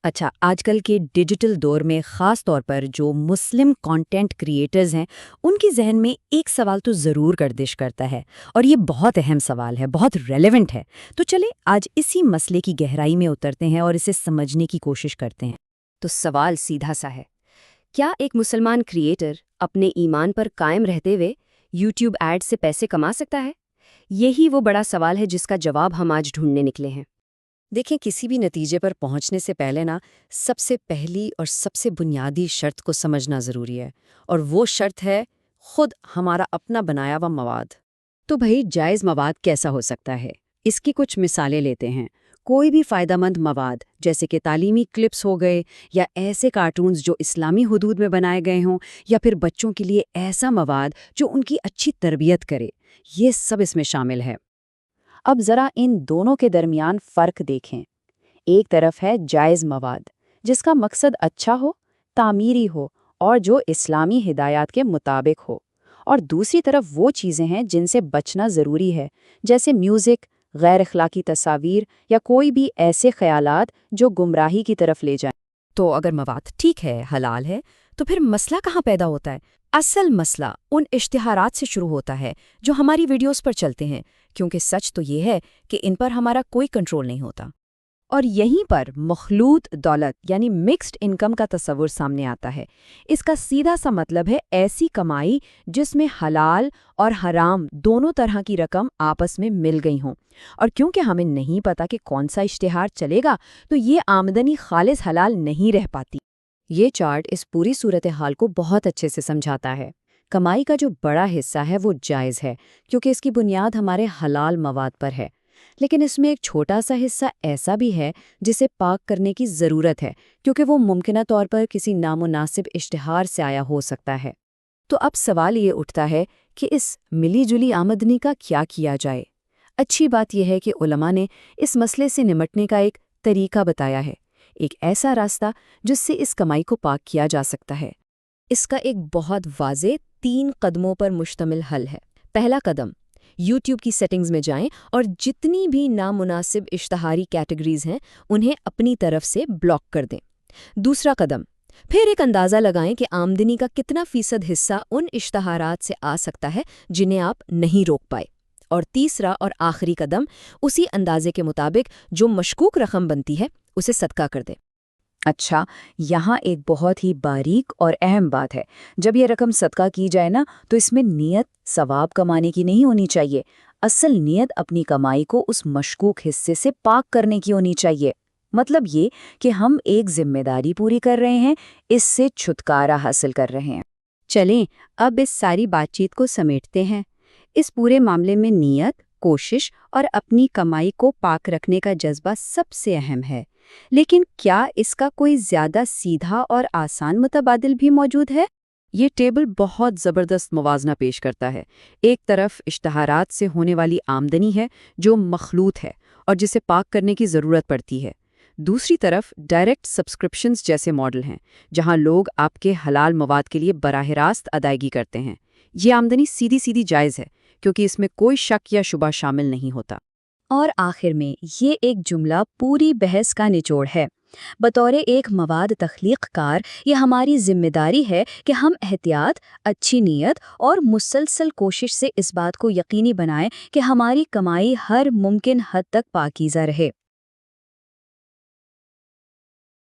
اچھا، آج کل کے ڈیجیٹل دور میں خاص طور پر جو مسلم کانٹینٹ کریٹرز ہیں، ان کی ذہن میں ایک سوال تو ضرور گردش کرتا ہے، اور یہ بہت اہم سوال ہے، بہت ریلیونٹ ہے۔ تو چلیں آج اسی مسئلے کی گہرائی میں اترتے ہیں اور اسے سمجھنے کی کوشش کرتے ہیں۔ تو سوال سیدھا سا ہے، کیا ایک مسلمان کریٹر اپنے ایمان پر قائم رہتے ہوئے یوٹیوب ایڈ سے پیسے کما سکتا ہے؟ یہی وہ بڑا سوال ہے جس کا جواب ہم آج ڈھونڈنے نکلے ہیں۔ دیکھیں، کسی بھی نتیجے پر پہنچنے سے پہلے سب سے پہلی اور سب سے بنیادی شرط کو سمجھنا ضروری ہے، اور وہ شرط ہے خود ہمارا اپنا بنایا ہوا مواد۔ تو بھئی، جائز مواد کیسا ہو سکتا ہے؟ اس کی کچھ مثالیں لیتے ہیں۔ کوئی بھی فائدہ مند مواد، جیسے کہ تعلیمی کلپس ہو گئے، یا ایسے کارٹونز جو اسلامی حدود میں بنائے گئے ہوں، یا پھر بچوں کے لیے ایسا مواد جو ان کی اچھی تربیت کرے، یہ سب اس میں شامل ہے۔ اب ذرا ان دونوں کے درمیان فرق دیکھیں۔ ایک طرف ہے جائز مواد، جس کا مقصد اچھا ہو، تعمیری ہو، اور جو اسلامی ہدایات کے مطابق ہو، اور دوسری طرف وہ چیزیں ہیں جن سے بچنا ضروری ہے، جیسے میوزک، غیر اخلاقی تصاویر، یا کوئی بھی ایسے خیالات جو گمراہی کی طرف لے جائیں۔ تو اگر مواد ٹھیک ہے، حلال ہے، تو پھر مسئلہ کہاں پیدا ہوتا ہے؟ اصل مسئلہ ان اشتہارات سے شروع ہوتا ہے جو ہماری ویڈیوز پر چلتے ہیں، کیونکہ سچ تو یہ ہے کہ ان پر ہمارا کوئی کنٹرول نہیں ہوتا۔ اور یہیں پر مخلوط دولت یعنی مکسڈ انکم کا تصور سامنے آتا ہے۔ اس کا سیدھا سا مطلب ہے ایسی کمائی جس میں حلال اور حرام دونوں طرح کی رقم آپس میں مل گئی ہوں، اور کیونکہ ہمیں نہیں پتا کہ کون سا اشتہار چلے گا، تو یہ آمدنی خالص حلال نہیں رہ پاتی۔ یہ چارٹ اس پوری صورتحال کو بہت اچھے سے سمجھاتا ہے۔ کمائی کا جو بڑا حصہ ہے وہ جائز ہے، کیونکہ اس کی بنیاد ہمارے حلال مواد پر ہے، لیکن اس میں ایک چھوٹا سا حصہ ایسا بھی ہے جسے پاک کرنے کی ضرورت ہے، کیونکہ وہ ممکنہ طور پر کسی نامناسب اشتہار سے آیا ہو سکتا ہے۔ تو اب سوال یہ اٹھتا ہے کہ اس ملی جلی آمدنی کا کیا کیا جائے؟ اچھی بات یہ ہے کہ علماء نے اس مسئلے سے نمٹنے کا ایک طریقہ بتایا ہے، ایک ایسا راستہ جس سے اس کمائی کو پاک کیا جا سکتا ہے۔ اس کا ایک بہت واضح 3 قدموں پر مشتمل حل ہے۔ پہلا قدم، یوٹیوب کی سیٹنگز میں جائیں اور جتنی بھی نامناسب اشتہاری کیٹیگریز ہیں انہیں اپنی طرف سے بلاک کر دیں۔ دوسرا قدم، پھر ایک اندازہ لگائیں کہ آمدنی کا کتنا فیصد حصہ ان اشتہارات سے آ سکتا ہے جنہیں آپ نہیں روک پائے۔ اور تیسرا اور آخری قدم، اسی اندازے کے مطابق جو مشکوک رقم بنتی ہے اسے صدقہ کر دیں۔ اچھا، یہاں ایک بہت ہی باریک اور اہم بات ہے۔ جب یہ رقم صدقہ کی جائے تو اس میں نیت ثواب کمانے کی نہیں ہونی چاہیے۔ اصل نیت اپنی کمائی کو اس مشکوک حصے سے پاک کرنے کی ہونی چاہیے۔ مطلب یہ کہ ہم ایک ذمہ داری پوری کر رہے ہیں، اس سے چھٹکارا حاصل کر رہے ہیں۔ چلیں اب اس ساری بات چیت کو سمیٹتے ہیں۔ اس پورے معاملے میں نیت، کوشش اور اپنی کمائی کو پاک رکھنے کا جذبہ سب سے اہم ہے، لیکن کیا اس کا کوئی زیادہ سیدھا اور آسان متبادل بھی موجود ہے؟ یہ ٹیبل بہت زبردست موازنہ پیش کرتا ہے۔ ایک طرف اشتہارات سے ہونے والی آمدنی ہے جو مخلوط ہے اور جسے پاک کرنے کی ضرورت پڑتی ہے۔ دوسری طرف ڈائریکٹ سبسکرپشنز جیسے ماڈل ہیں، جہاں لوگ آپ کے حلال مواد کے لیے براہ راست ادائیگی کرتے ہیں۔ یہ آمدنی سیدھی سیدھی جائز ہے، کیونکہ اس میں کوئی شک یا شبہ شامل نہیں ہوتا۔ اور آخر میں یہ ایک جملہ پوری بحث کا نچوڑ ہے۔ بطور ایک مواد تخلیق کار یہ ہماری ذمہ داری ہے کہ ہم احتیاط، اچھی نیت اور مسلسل کوشش سے اس بات کو یقینی بنائیں کہ ہماری کمائی ہر ممکن حد تک پاکیزہ رہے۔